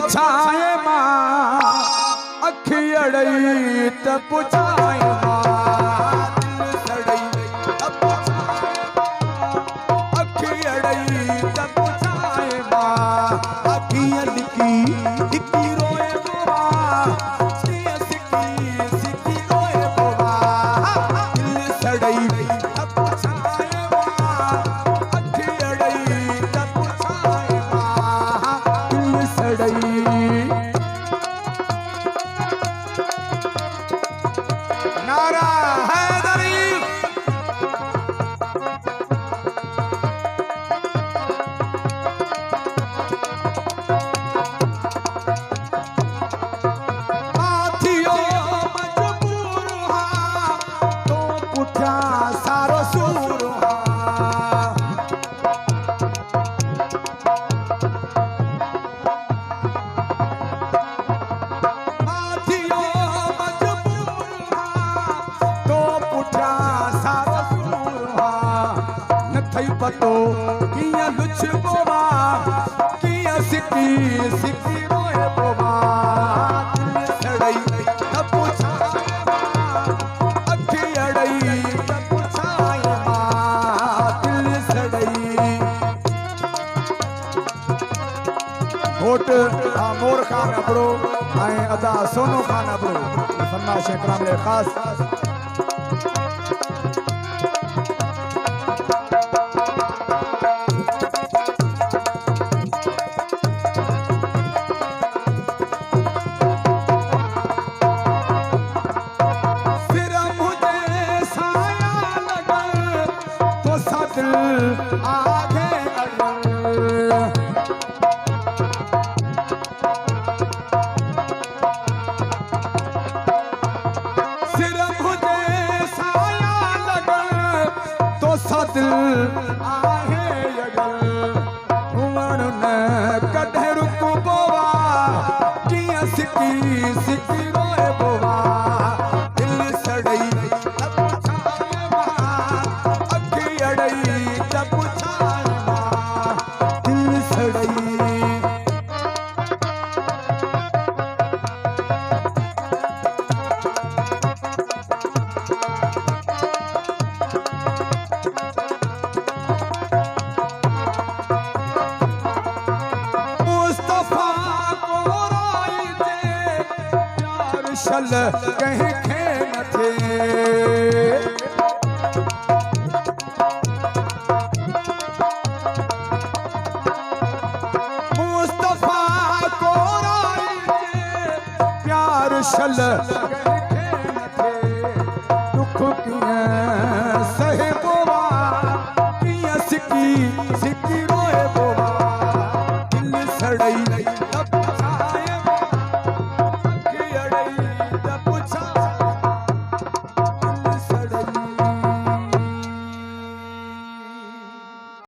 पुछाए मां अखी अड़ई त पुछाए मां दिल सड़ई त पुछाए मां अखी अड़ई त पुछाए मां अखियां लिकी लिकी रोए बोवा सिया सिकी सिकी रोए बोवा दिल सड़ई त पुछाए मां अखी अड़ई त पुछाए मां दिल सड़ई। नारा हैदरी हाथियो मजबूर हा तो पुठिया सारो सूर हा हाथियो मजबूर हा तो पुठिया सारो सूर हा न थई पतो कीअं लुछ बोवा कीअं सिकी सिकी रोए बोवा दिल सड़ई त पुछाए मां अखी अड़ई त पुछाए मां दिल सड़ई। घोट मोर खान अबड़ो ऐं अदा सोनो खान अबड़ो फरमाइश इकराम ले ख़ास सिर मुझे साया लगल तो सा दिल आगे अड़ल सिर मुझे साया लगल तो सा दिल आहे अगल घुमण न कॾहिं रुक बोवा कीअं सिकी सिकी रोए बोवा दिल सड़ई त पुछाए मां अखी अड़ई त पुछाए मां दिल सड़ई। मुस्तफा को राई दे प्यार शल कहीं खे न थे मुस्तफा को राई दे प्यार शल कहीं